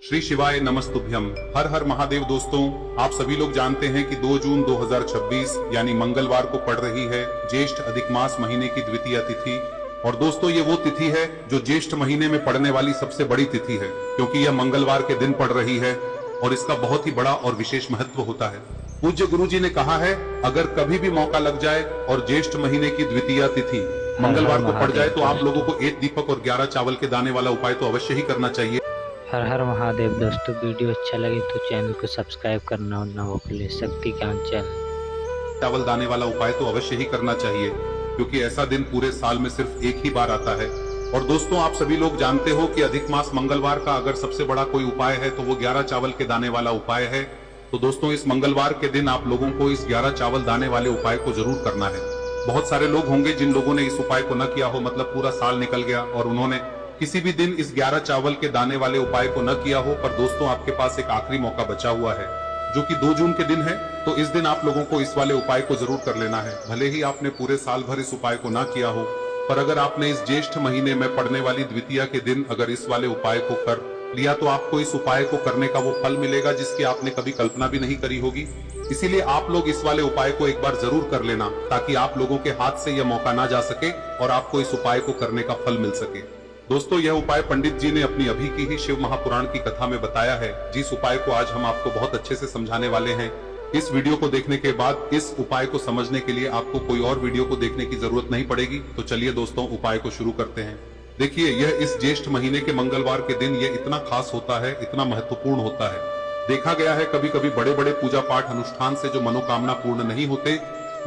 श्री शिवाय नमस्तुभ्यम। हर हर महादेव। दोस्तों, आप सभी लोग जानते हैं कि 2 जून 2026 यानी मंगलवार को पड़ रही है ज्येष्ठ अधिक मास महीने की द्वितीय तिथि। और दोस्तों, ये वो तिथि है जो ज्येष्ठ महीने में पड़ने वाली सबसे बड़ी तिथि है, क्योंकि यह मंगलवार के दिन पड़ रही है और इसका बहुत ही बड़ा और विशेष महत्व होता है। पूज्य गुरु जी ने कहा है, अगर कभी भी मौका लग जाए और ज्येष्ठ महीने की द्वितीय तिथि मंगलवार को पड़ जाए तो आप लोगों को 1 दीपक और 11 चावल के दाने वाला उपाय तो अवश्य ही करना चाहिए। हर हर महादेव। दोस्तों, वीडियो अच्छा लगे तो चैनल को सब्सक्राइब करना और ना भूलें शक्ति ज्ञान चैनल। चावल दाने वाला उपाय तो अवश्य ही करना चाहिए, क्योंकि ऐसा दिन पूरे साल में सिर्फ एक ही बार आता है। और दोस्तों, आप सभी लोग जानते हो कि अधिक मास मंगलवार का अगर सबसे बड़ा कोई उपाय है तो वो 11 चावल के दाने वाला उपाय है। तो दोस्तों, इस मंगलवार के दिन आप लोगों को इस 11 चावल दाने वाले उपाय को जरूर करना है। बहुत सारे लोग होंगे जिन लोगों ने इस उपाय को न किया हो, मतलब पूरा साल निकल गया और उन्होंने किसी भी दिन इस 11 चावल के दाने वाले उपाय को न किया हो। पर दोस्तों, आपके पास एक आखिरी मौका बचा हुआ है, जो कि 2 जून के दिन है। तो इस दिन आप लोगों को इस वाले उपाय को जरूर कर लेना है। भले ही आपने पूरे साल भर इस उपाय को ना किया हो, पर अगर आपने इस ज्येष्ठ महीने में पड़ने वाली द्वितीया के दिन अगर इस वाले उपाय को कर लिया तो आपको इस उपाय को करने का वो फल मिलेगा जिसकी आपने कभी कल्पना भी नहीं करी होगी। इसीलिए आप लोग इस वाले उपाय को एक बार जरूर कर लेना, ताकि आप लोगों के हाथ से यह मौका ना जा सके और आपको इस उपाय को करने का फल मिल सके। दोस्तों, यह उपाय पंडित जी ने अपनी अभी की ही शिव महापुराण की कथा में बताया है, जिस उपाय को आज हम आपको बहुत अच्छे से समझाने वाले हैं। इस वीडियो को देखने के बाद इस उपाय को समझने के लिए आपको कोई और वीडियो को देखने की जरूरत नहीं पड़ेगी। तो चलिए दोस्तों, उपाय को शुरू करते हैं। देखिए, यह इस ज्येष्ठ महीने के मंगलवार के दिन ये इतना खास होता है, इतना महत्वपूर्ण होता है। देखा गया है कभी कभी बड़े बड़े पूजा पाठ अनुष्ठान से जो मनोकामना पूर्ण नहीं होते,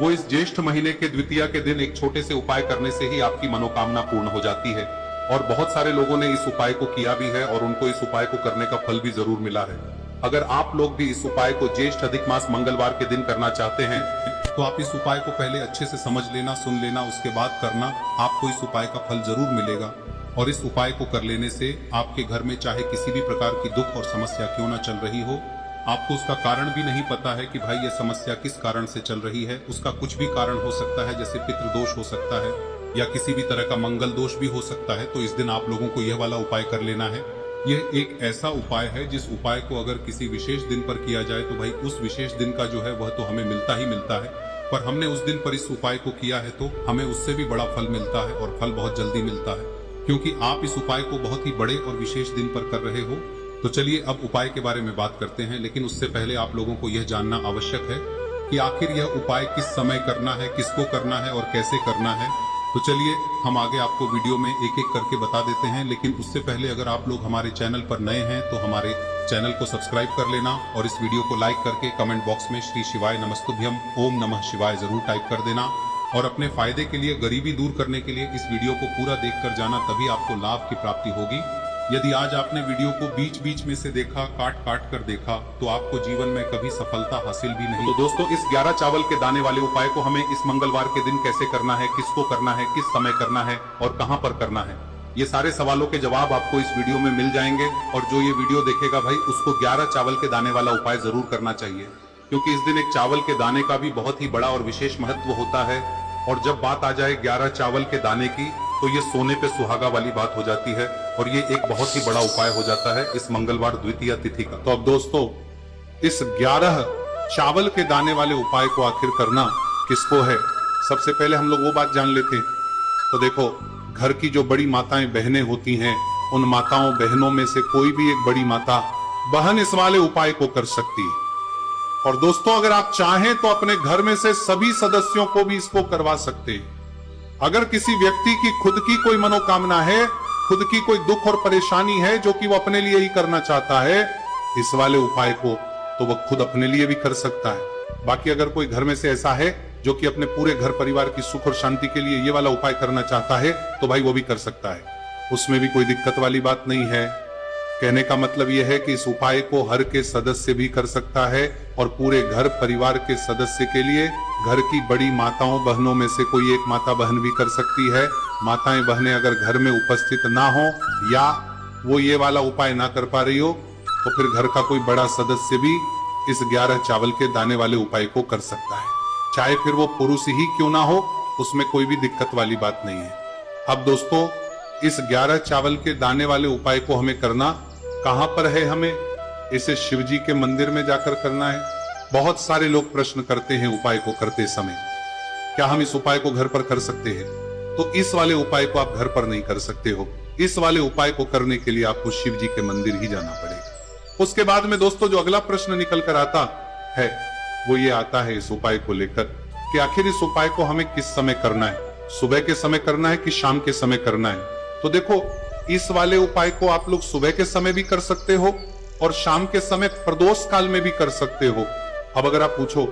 वो इस ज्येष्ठ महीने के द्वितीया के दिन एक छोटे से उपाय करने से ही आपकी मनोकामना पूर्ण हो जाती है। और बहुत सारे लोगों ने इस उपाय को किया भी है और उनको इस उपाय को करने का फल भी जरूर मिला है। अगर आप लोग भी इस उपाय को ज्येष्ठ अधिक मास मंगलवार के दिन करना चाहते हैं तो आप इस उपाय को पहले अच्छे से समझ लेना, सुन लेना, उसके बाद करना। आपको इस उपाय का फल जरूर मिलेगा। और इस उपाय को कर लेने से आपके घर में चाहे किसी भी प्रकार की दुख और समस्या क्यों ना चल रही हो, आपको उसका कारण भी नहीं पता है कि भाई ये समस्या किस कारण से चल रही है, उसका कुछ भी कारण हो सकता है, जैसे पितृदोष हो सकता है या किसी भी तरह का मंगल दोष भी हो सकता है। तो इस दिन आप लोगों को यह वाला उपाय कर लेना है। यह एक ऐसा उपाय है जिस उपाय को अगर किसी विशेष दिन पर किया जाए तो भाई उस विशेष दिन का जो है वह तो हमें मिलता ही मिलता है। पर हमने उस दिन पर इस उपाय को किया है तो हमें उससे भी बड़ा फल मिलता है और फल बहुत जल्दी मिलता है, क्योंकि आप इस उपाय को बहुत ही बड़े और विशेष दिन पर कर रहे हो। तो चलिए अब उपाय के बारे में बात करते हैं, लेकिन उससे पहले आप लोगों को यह जानना आवश्यक है कि आखिर यह उपाय किस समय करना है, किसको करना है और कैसे करना है। तो चलिए हम आगे आपको वीडियो में एक एक करके बता देते हैं। लेकिन उससे पहले अगर आप लोग हमारे चैनल पर नए हैं तो हमारे चैनल को सब्सक्राइब कर लेना और इस वीडियो को लाइक करके कमेंट बॉक्स में श्री शिवाय नमस्तुभ्यम ओम नमः शिवाय जरूर टाइप कर देना। और अपने फायदे के लिए, गरीबी दूर करने के लिए इस वीडियो को पूरा देखकर जाना, तभी आपको लाभ की प्राप्ति होगी। यदि आज आपने वीडियो को बीच बीच में से देखा, काट काट कर देखा, तो आपको जीवन में कभी सफलता हासिल भी नहीं। तो दोस्तों, इस 11 चावल के दाने वाले उपाय को हमें इस मंगलवार के दिन कैसे करना है, किसको करना है, किस समय करना है और कहां पर करना है, ये सारे सवालों के जवाब आपको इस वीडियो में मिल जाएंगे। और जो ये वीडियो देखेगा भाई, उसको 11 चावल के दाने वाला उपाय जरूर करना चाहिए, क्योंकि इस दिन एक चावल के दाने का भी बहुत ही बड़ा और विशेष महत्व होता है। और जब बात आ जाए 11 चावल के दाने की, तो ये सोने पे सुहागा वाली बात हो जाती है और ये एक बहुत ही बड़ा उपाय हो जाता है इस मंगलवार द्वितीय तिथि का। तो अब दोस्तों, इस 11 चावल के दाने वाले उपाय को आखिर करना किसको है, सबसे पहले हम लोग वो बात जान लेते हैं। तो देखो, घर की जो बड़ी माताएं बहनें होती हैं, उन माताओं बहनों में से कोई भी एक बड़ी माता बहन इस वाले उपाय को कर सकती है। और दोस्तों, अगर आप चाहें तो अपने घर में से सभी सदस्यों को भी इसको करवा सकते हैं। अगर किसी व्यक्ति की खुद की कोई मनोकामना है, खुद की कोई दुख और परेशानी है जो कि वो अपने लिए ही करना चाहता है, इस वाले उपाय को तो वह खुद अपने लिए भी कर सकता है। बाकी अगर कोई घर में से ऐसा है जो कि अपने पूरे घर परिवार की सुख और शांति के लिए ये वाला उपाय करना चाहता है, तो भाई वो भी कर सकता है। उसमें भी कोई दिक्कत वाली बात नहीं है। कहने का मतलब यह है कि इस उपाय को हर के सदस्य भी कर सकता है और पूरे घर परिवार के सदस्य के लिए घर की बड़ी माताओं बहनों में से कोई एक माता बहन भी कर सकती है। माताएं बहनें अगर घर में उपस्थित ना हो या वो ये वाला उपाय ना कर पा रही हो, तो फिर घर का कोई बड़ा सदस्य भी इस 11 चावल के दाने वाले उपाय को कर सकता है, चाहे फिर वो पुरुष ही क्यों ना हो, उसमें कोई भी दिक्कत वाली बात नहीं है। अब दोस्तों, इस 11 चावल के दाने वाले उपाय को हमें करना कहां पर है, हमें इसे शिव जी के मंदिर में जाकर करना है। बहुत सारे लोग प्रश्न करते हैं उपाय को करते समय, क्या हम इस उपाय को घर पर कर सकते हैं? तो इस वाले उपाय को आप घर पर नहीं कर सकते हो। इस वाले उपाय को करने के लिए आपको शिव जी के मंदिर ही जाना पड़ेगा। उसके बाद में दोस्तों जो अगला प्रश्न निकल कर आता है वो ये आता है इस उपाय को लेकर कि आखिर इस उपाय को हमें किस समय करना है, सुबह के समय करना है कि शाम के समय करना है? तो देखो, इस वाले उपाय को आप लोग सुबह के समय भी कर सकते हो और शाम के समय प्रदोष काल में भी कर सकते हो। अब अगर आप पूछो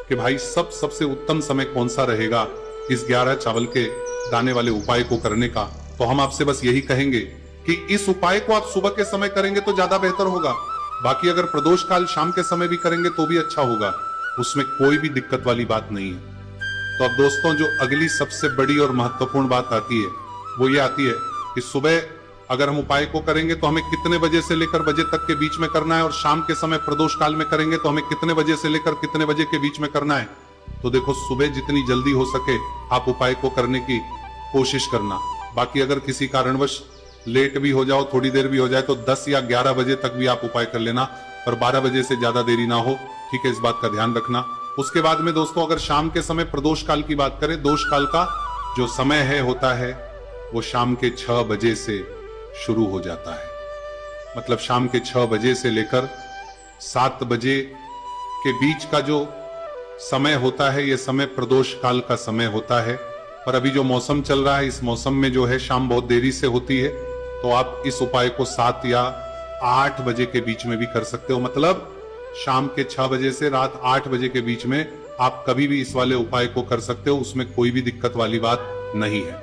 कि भाई सबसे उत्तम समय कौन सा रहेगा इस 11 चावल के दाने वाले उपाय को करने का, तो हम आपसे बस यही कहेंगे कि इस उपाय को आप सुबह के समय करेंगे तो ज्यादा बेहतर होगा। बाकी अगर प्रदोष काल शाम के समय भी करेंगे तो भी अच्छा होगा, उसमें कोई भी दिक्कत वाली बात नहीं है। तो अब दोस्तों जो अगली सबसे बड़ी और महत्वपूर्ण बात आती है वो ये आती है कि सुबह अगर हम उपाय को करेंगे तो हमें कितने बजे से लेकर बजे तक के बीच में करना है, और शाम के समय प्रदोष काल में करेंगे तो हमें कितने बजे से लेकर कितने बजे के बीच में करना है। तो देखो, सुबह जितनी जल्दी हो सके आप उपाय को करने की कोशिश करना। बाकी अगर किसी कारणवश लेट भी हो जाओ, थोड़ी देर भी हो जाए, तो 10 या 11 बजे तक भी आप उपाय कर लेना, पर 12 बजे से ज्यादा देरी ना हो, ठीक है? इस बात का ध्यान रखना। उसके बाद में दोस्तों अगर शाम के समय प्रदोष काल की बात करें, दोष काल का जो समय है होता है वो शाम के 6 बजे से शुरू हो जाता है। मतलब शाम के 6 बजे से लेकर 7 बजे के बीच का जो समय होता है ये समय प्रदोष काल का समय होता है। पर अभी जो मौसम चल रहा है इस मौसम में जो है शाम बहुत देरी से होती है, तो आप इस उपाय को 7 या 8 बजे के बीच में भी कर सकते हो। मतलब शाम के 6 बजे से रात 8 बजे के बीच में आप कभी भी इस वाले उपाय को कर सकते हो, उसमें कोई भी दिक्कत वाली बात नहीं है।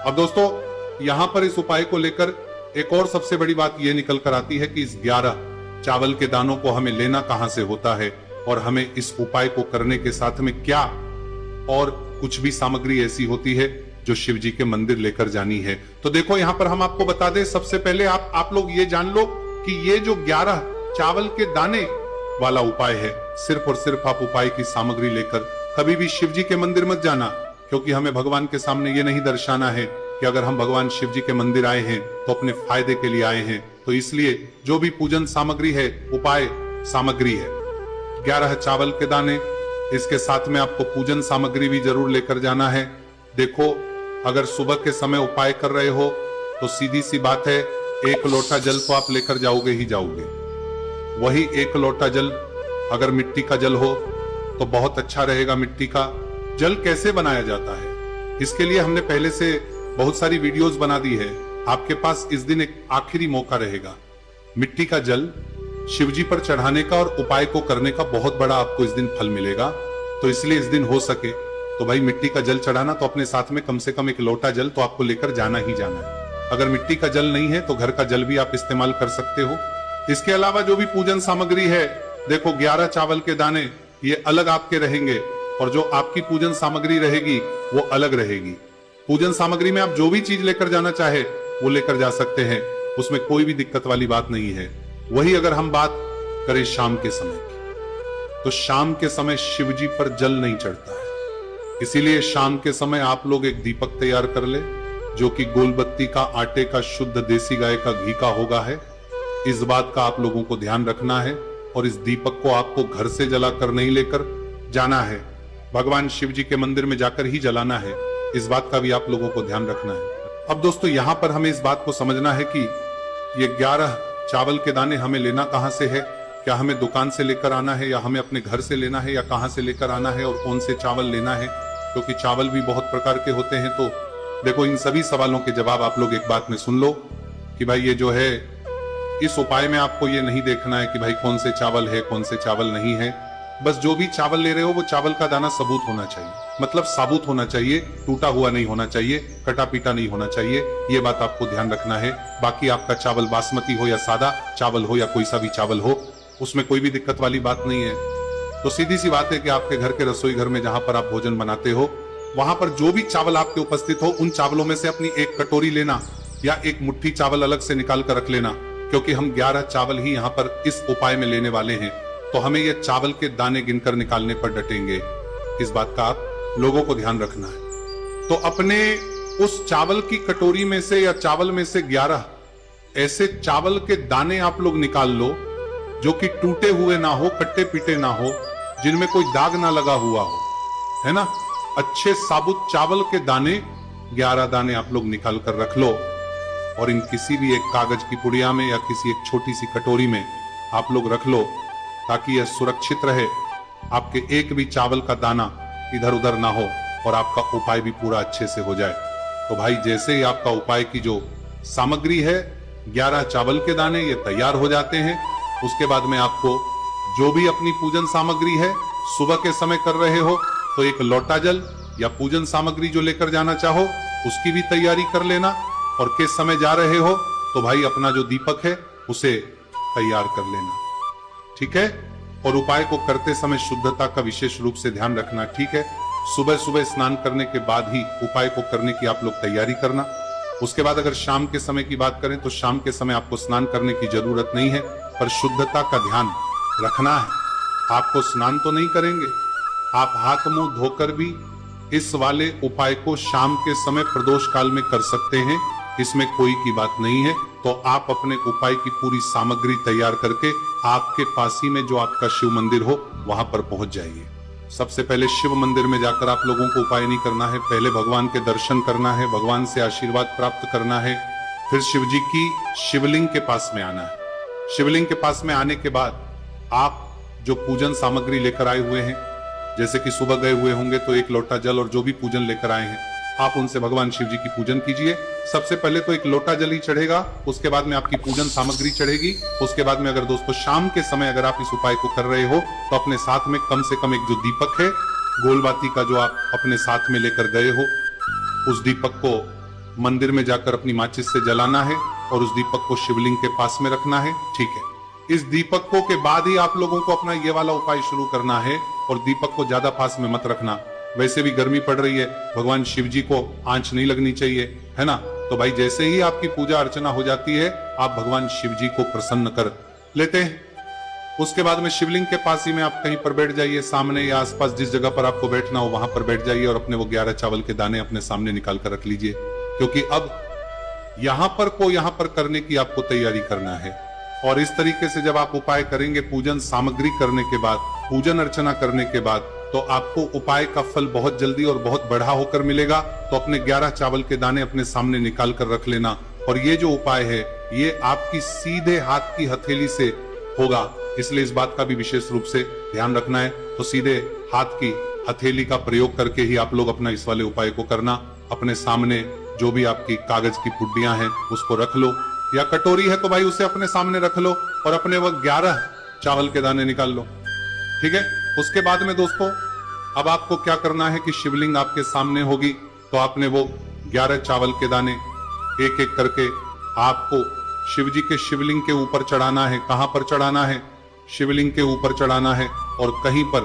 अब दोस्तों यहां पर इस उपाय को लेकर एक और सबसे बड़ी बात यह निकल कर आती है कि इस 11 चावल के दानों को हमें लेना कहां से होता है, और हमें इस उपाय को करने के साथ में क्या और कुछ भी सामग्री ऐसी होती है जो शिव जी के मंदिर लेकर जानी है। तो देखो यहां पर हम आपको बता दें, सबसे पहले आप लोग ये जान लो कि ये जो 11 चावल के दाने वाला उपाय है, सिर्फ और सिर्फ आप उपाय की सामग्री लेकर कभी भी शिव जी के मंदिर मत जाना, क्योंकि हमें भगवान के सामने ये नहीं दर्शाना है कि अगर हम भगवान शिव जी के मंदिर आए हैं तो अपने फायदे के लिए आए हैं। तो इसलिए जो भी पूजन सामग्री है उपाय सामग्री है 11 चावल के दाने, इसके साथ में आपको पूजन सामग्री भी जरूर लेकर जाना है। देखो, अगर सुबह के समय उपाय कर रहे हो तो सीधी सी बात है, 1 लोटा जल तो आप लेकर जाओगे ही जाओगे। वही 1 लोटा जल अगर मिट्टी का जल हो तो बहुत अच्छा रहेगा। मिट्टी का जल कैसे बनाया जाता है इसके लिए हमने पहले से बहुत सारी वीडियोस बना दी है। आपके पास इस दिन एक आखिरी मौका रहेगा मिट्टी का जल शिव जी पर चढ़ाने का और उपाय को करने का, बहुत बड़ा आपको इस दिन फल मिलेगा। तो इसलिए इस दिन हो सके तो भाई मिट्टी का जल चढ़ाना, तो अपने साथ में कम से कम 1 लोटा जल तो आपको लेकर जाना ही जाना है। अगर मिट्टी का जल नहीं है तो घर का जल भी आप इस्तेमाल कर सकते हो। इसके अलावा जो भी पूजन सामग्री है, देखो 11 चावल के दाने ये अलग आपके रहेंगे और जो आपकी पूजन सामग्री रहेगी वो अलग रहेगी। पूजन सामग्री में आप जो भी चीज लेकर जाना चाहे वो लेकर जा सकते हैं, उसमें कोई भी दिक्कत वाली बात नहीं है। वही अगर हम बात करें शाम के समय की, तो शाम के समय शिव जी पर जल नहीं चढ़ता है, इसीलिए शाम के समय आप लोग एक दीपक तैयार कर ले जो कि गोलबत्ती का, आटे का, शुद्ध देसी गाय का घी का होगा है। इस बात का आप लोगों को ध्यान रखना है और इस दीपक को आपको घर से जलाकर नहीं लेकर जाना है, भगवान शिव जी के मंदिर में जाकर ही जलाना है। इस बात का भी आप लोगों को ध्यान रखना है। अब दोस्तों यहां पर हमें इस बात को समझना है कि ये 11 चावल के दाने हमें लेना कहां से है, क्या हमें दुकान से लेकर आना है या हमें अपने घर से लेना है या कहां से लेकर आना है और कौन से चावल लेना है, क्योंकि चावल भी बहुत प्रकार के होते हैं। तो देखो इन सभी सवालों के जवाब आप लोग एक बात में सुन लो कि भाई ये जो है इस उपाय में आपको ये नहीं देखना है कि भाई कौन से चावल है कौन से चावल नहीं है, बस जो भी चावल ले रहे हो वो चावल का दाना सबूत होना चाहिए, मतलब साबुत होना चाहिए, टूटा हुआ नहीं होना चाहिए, कटा पीटा नहीं होना चाहिए, ये बात आपको ध्यान रखना है। बाकी आपका चावल बासमती हो या सादा चावल हो या कोई सा भी चावल हो, उसमें कोई भी दिक्कत वाली बात नहीं है। तो सीधी सी बात है कि आपके घर के रसोई घर में जहां पर आप भोजन बनाते हो वहां पर जो भी चावल आपके उपस्थित हो उन चावलों में से अपनी एक कटोरी लेना या एक मुट्ठी चावल अलग से निकाल कर रख लेना, क्योंकि हम 11 चावल ही यहाँ पर इस उपाय में लेने वाले हैं, तो हमें ये चावल के दाने गिनकर निकालने पर डटेंगे। इस बात का आप लोगों को ध्यान रखना है। तो अपने उस चावल की कटोरी में से या चावल में से 11 ऐसे चावल के दाने आप लोग निकाल लो जो कि टूटे हुए ना हो, कट्टे पीटे ना हो, जिनमें कोई दाग ना लगा हुआ हो, है ना। अच्छे साबुत चावल के दाने 11 दाने आप लोग निकाल कर रख लो और इन किसी भी एक कागज की पुड़िया में या किसी एक छोटी सी कटोरी में आप लोग रख लो ताकि यह सुरक्षित रहे, आपके एक भी चावल का दाना इधर उधर ना हो और आपका उपाय भी पूरा अच्छे से हो जाए। तो भाई जैसे ही आपका उपाय की जो सामग्री है 11 चावल के दाने ये तैयार हो जाते हैं, उसके बाद में आपको जो भी अपनी पूजन सामग्री है सुबह के समय कर रहे हो तो एक लोटा जल या पूजन सामग्री जो लेकर जाना चाहो उसकी भी तैयारी कर लेना, और किस समय जा रहे हो तो भाई अपना जो दीपक है उसे तैयार कर लेना, ठीक है। और उपाय को करते समय शुद्धता का विशेष रूप से ध्यान रखना, ठीक है। सुबह सुबह स्नान करने के बाद ही उपाय को करने की आप लोग तैयारी करना। उसके बाद अगर शाम के समय की बात करें तो शाम के समय आपको स्नान करने की जरूरत नहीं है, पर शुद्धता का ध्यान रखना है। आपको स्नान तो नहीं करेंगे, आप हाथ मुंह धोकर भी इस वाले उपाय को शाम के समय प्रदोष काल में कर सकते हैं, इसमें कोई की बात नहीं है। तो आप अपने उपाय की पूरी सामग्री तैयार करके आपके पास ही में जो आपका शिव मंदिर हो वहां पर पहुंच जाइए। सबसे पहले शिव मंदिर में जाकर आप लोगों को उपाय नहीं करना है, पहले भगवान के दर्शन करना है, भगवान से आशीर्वाद प्राप्त करना है, फिर शिव जी की शिवलिंग के पास में आना है। शिवलिंग के पास में आने के बाद आप जो पूजन सामग्री लेकर आए हुए हैं, जैसे कि सुबह गए हुए होंगे तो एक लोटा जल और जो भी पूजन लेकर आए हैं आप उनसे भगवान शिव जी की पूजन कीजिए। सबसे पहले तो एक लोटा जल ही चढ़ेगा, उसके बाद में आपकी पूजन सामग्री चढ़ेगी। उसके बाद में अगर दोस्तों शाम के समय अगर आप इस उपाय को कर रहे हो तो अपने साथ में कम से कम एक जो दीपक है गोलबाती का जो आप अपने साथ में लेकर गए हो, उस दीपक को मंदिर में जाकर अपनी माचिस से जलाना है और उस दीपक को शिवलिंग के पास में रखना है, ठीक है। इस दीपकों के बाद ही आप लोगों को अपना ये वाला उपाय शुरू करना है और दीपक को ज्यादा पास में मत रखना। वैसे भी गर्मी पड़ रही है, भगवान शिव जी को आंच नहीं लगनी चाहिए, है ना। तो भाई जैसे ही आपकी पूजा अर्चना हो जाती है आप भगवान शिव जी को प्रसन्न कर लेते हैं। उसके बाद में शिवलिंग के पास ही में आप कहीं पर बैठ जाइए, सामने या आसपास जिस जगह पर आपको बैठना हो वहां पर बैठ जाइए और अपने वो 11 चावल के दाने अपने सामने निकाल कर रख लीजिए, क्योंकि अब यहां पर करने की आपको तैयारी करना है। और इस तरीके से जब आप उपाय करेंगे पूजन सामग्री करने के बाद, पूजन अर्चना करने के बाद, तो आपको उपाय का फल बहुत जल्दी और बहुत बढ़ा होकर मिलेगा। तो अपने 11 चावल के दाने अपने सामने निकाल कर रख लेना। और ये जो उपाय है ये आपकी सीधे हाथ की हथेली से होगा, इसलिए इस बात का भी विशेष रूप से ध्यान रखना है। तो सीधे हाथ की हथेली का प्रयोग करके ही आप लोग अपना इस वाले उपाय को करना। अपने सामने जो भी आपकी कागज की पुड्डियां हैं उसको रख लो, या कटोरी है तो भाई उसे अपने सामने रख लो और अपने वो 11 चावल के दाने निकाल लो, ठीक है। उसके बाद में दोस्तों अब आपको क्या करना है कि शिवलिंग आपके सामने होगी, तो आपने वो 11 चावल के दाने एक एक करके आपको शिव जी के शिवलिंग के ऊपर चढ़ाना है। कहां पर चढ़ाना है? शिवलिंग के ऊपर चढ़ाना है, और कहीं पर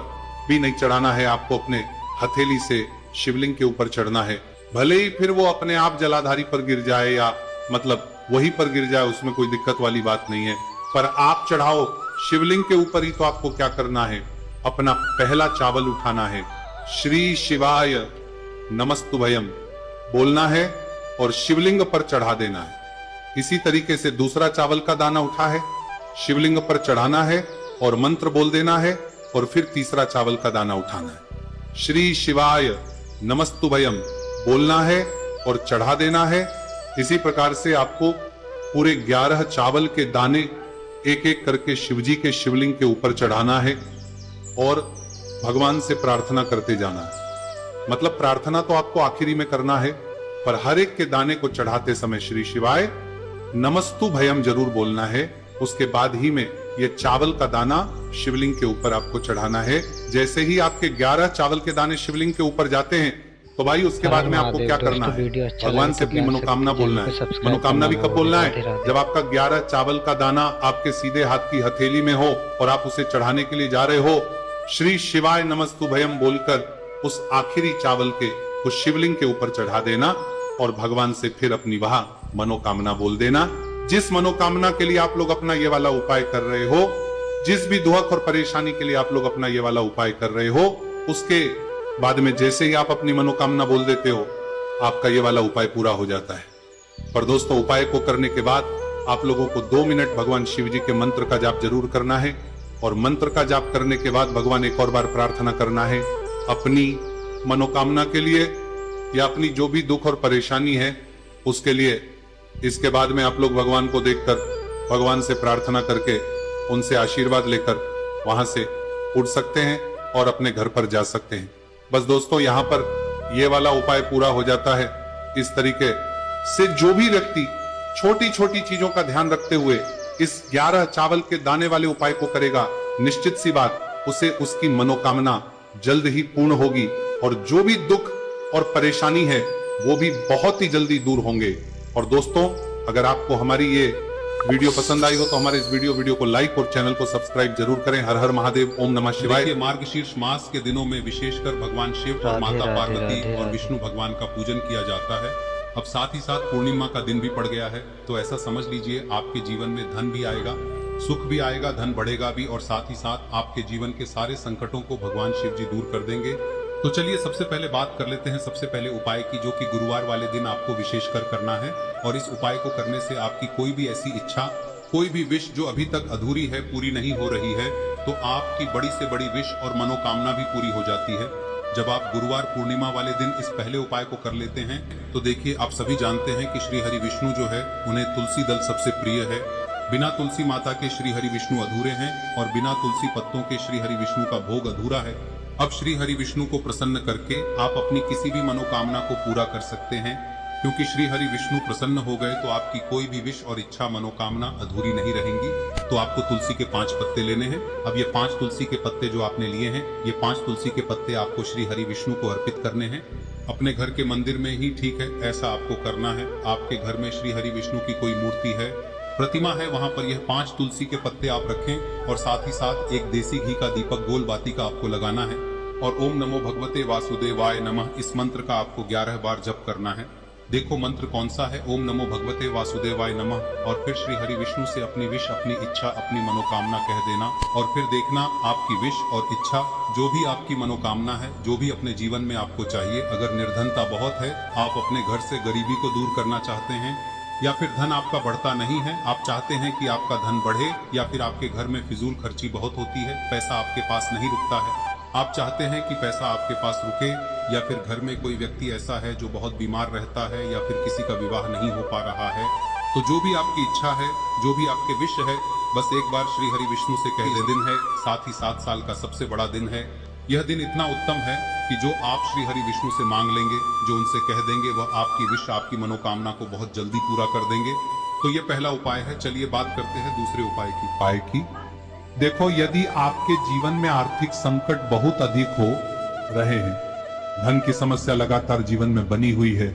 भी नहीं चढ़ाना है, आपको अपने हथेली से शिवलिंग के ऊपर चढ़ना है। भले ही फिर वो अपने आप जलाधारी पर गिर जाए या मतलब वहीं पर गिर जाए, उसमें कोई दिक्कत वाली बात नहीं है, पर आप चढ़ाओ शिवलिंग के ऊपर ही। तो आपको क्या करना है, अपना पहला चावल उठाना है, श्री शिवाय नमस्तुभयम बोलना है और शिवलिंग पर चढ़ा देना है। इसी तरीके से दूसरा चावल का दाना उठा है, शिवलिंग पर चढ़ाना है और मंत्र बोल देना है, और फिर तीसरा चावल का दाना उठाना है, श्री शिवाय नमस्तुभयम बोलना है और चढ़ा देना है। इसी प्रकार से आपको पूरे 11 चावल के दाने एक एक करके शिवजी के शिवलिंग के ऊपर चढ़ाना है और भगवान से प्रार्थना करते जाना है। मतलब प्रार्थना तो आपको आखिरी में करना है, पर हर एक के दाने को चढ़ाते समय श्री शिवाय नमस्तु भयम जरूर बोलना है। उसके बाद ही में ये चावल का दाना शिवलिंग के ऊपर आपको चढ़ाना है। जैसे ही आपके 11 चावल के दाने शिवलिंग के ऊपर जाते हैं तो भाई उसके बाद में आपको क्या करना है, भगवान से अपनी मनोकामना बोलना है। मनोकामना भी कब बोलना है? जब आपका 11 चावल का दाना आपके सीधे हाथ की हथेली में हो और आप उसे चढ़ाने के लिए जा रहे हो, श्री शिवाय नमस्तुभयम बोलकर उस आखिरी चावल के उस शिवलिंग के ऊपर चढ़ा देना और भगवान से फिर अपनी वहां मनोकामना बोल देना। जिस मनोकामना के लिए आप लोग अपना ये वाला उपाय कर रहे हो, जिस भी दुख और परेशानी के लिए आप लोग अपना ये वाला उपाय कर रहे हो, उसके बाद में जैसे ही आप अपनी मनोकामना बोल देते हो, आपका ये वाला उपाय पूरा हो जाता है। पर दोस्तों उपाय को करने के बाद आप लोगों को 2 मिनट भगवान शिव जी के मंत्र का जाप जरूर करना है और मंत्र का जाप करने के बाद भगवान एक और बार प्रार्थना करना है अपनी मनोकामना के लिए या अपनी जो भी दुख और परेशानी है उसके लिए। इसके बाद में आप लोग भगवान को देखकर भगवान से प्रार्थना करके उनसे आशीर्वाद लेकर वहां से उठ सकते हैं और अपने घर पर जा सकते हैं। बस दोस्तों, यहाँ पर यह वाला उपाय पूरा हो जाता है। इस तरीके से जो भी व्यक्ति छोटी छोटी चीजों का ध्यान रखते हुए इस 11 चावल के दाने वाले उपाय को करेगा, निश्चित सी बात उसे उसकी मनोकामना जल्द ही पूर्ण होगी और जो भी दुख और परेशानी है वो भी बहुत ही जल्दी दूर होंगे। और दोस्तों, अगर आपको हमारी ये वीडियो पसंद आई हो तो हमारे इस वीडियो को लाइक और चैनल को सब्सक्राइब जरूर करें। हर हर महादेव, ओम नमः शिवाय। मार्गशीर्ष मास के दिनों में विशेषकर भगवान शिव और माता पार्वती और विष्णु भगवान का पूजन किया जाता है। अब साथ ही साथ पूर्णिमा का दिन भी पड़ गया है, तो ऐसा समझ लीजिए आपके जीवन में धन भी आएगा, सुख भी आएगा, धन बढ़ेगा भी और साथ ही साथ आपके जीवन के सारे संकटों को भगवान शिव जी दूर कर देंगे। तो चलिए सबसे पहले बात कर लेते हैं सबसे पहले उपाय की, जो कि गुरुवार वाले दिन आपको विशेषकर करना है। और इस उपाय को करने से आपकी कोई भी ऐसी इच्छा, कोई भी विश जो अभी तक अधूरी है, पूरी नहीं हो रही है, तो आपकी बड़ी से बड़ी विश और मनोकामना भी पूरी हो जाती है जब आप गुरुवार पूर्णिमा वाले दिन इस पहले उपाय को कर लेते हैं। तो देखिए, आप सभी जानते हैं कि श्री हरि विष्णु जो है उन्हें तुलसी दल सबसे प्रिय है। बिना तुलसी माता के श्री हरि विष्णु अधूरे हैं और बिना तुलसी पत्तों के श्री हरि विष्णु का भोग अधूरा है। अब श्री हरि विष्णु को प्रसन्न करके आप अपनी किसी भी मनोकामना को पूरा कर सकते हैं, क्योंकि श्री हरि विष्णु प्रसन्न हो गए तो आपकी कोई भी विश और इच्छा मनोकामना अधूरी नहीं रहेंगी। तो आपको तुलसी के 5 पत्ते लेने हैं। अब ये 5 तुलसी के पत्ते जो आपने लिए हैं, ये 5 तुलसी के पत्ते आपको श्री हरि विष्णु को अर्पित करने हैं। अपने घर के मंदिर में ही ठीक है, ऐसा आपको करना है। आपके घर में श्री हरि विष्णु की कोई मूर्ति है, प्रतिमा है, वहां पर यह 5 तुलसी के पत्ते आप रखें और साथ ही साथ एक देसी घी का दीपक गोल बाती का आपको लगाना है और ओम नमो भगवते वासुदेवाय नमः इस मंत्र का आपको 11 बार जप करना है। देखो मंत्र कौन सा है, ओम नमो भगवते वासुदेवाय नमः, और फिर श्री हरि विष्णु से अपनी विश, अपनी इच्छा, अपनी मनोकामना कह देना और फिर देखना आपकी विश और इच्छा, जो भी आपकी मनोकामना है, जो भी अपने जीवन में आपको चाहिए। अगर निर्धनता बहुत है, आप अपने घर से गरीबी को दूर करना चाहते हैं, या फिर धन आपका बढ़ता नहीं है, आप चाहते हैं कि आपका धन बढ़े, या फिर आपके घर में फिजूल खर्ची बहुत होती है, पैसा आपके पास नहीं रुकता है, आप चाहते हैं कि पैसा आपके पास रुके, या फिर घर में कोई व्यक्ति ऐसा है जो बहुत बीमार रहता है, या फिर किसी का विवाह नहीं हो पा रहा है, तो जो भी आपकी इच्छा है, जो भी आपके विश है, बस एक बार श्री हरि विष्णु से कह दे। दिन है, साथ ही 7 साल का सबसे बड़ा दिन है। यह दिन इतना उत्तम है कि जो आप श्री हरि विष्णु से मांग लेंगे, जो उनसे कह देंगे, वह आपकी विश, आपकी मनोकामना को बहुत जल्दी पूरा कर देंगे। तो यह पहला उपाय है। चलिए बात करते हैं दूसरे उपाय की। देखो, यदि आपके जीवन में आर्थिक संकट बहुत अधिक हो रहे हैं, धन की समस्या लगातार जीवन में बनी हुई है,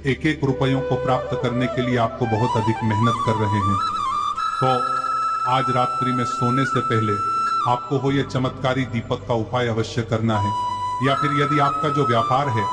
एक एक रुपयों को प्राप्त करने के लिए आपको बहुत अधिक मेहनत कर रहे हैं, तो आज रात्रि में सोने से पहले आपको हो यह चमत्कारी दीपक का उपाय अवश्य करना है। या फिर यदि आपका जो व्यापार है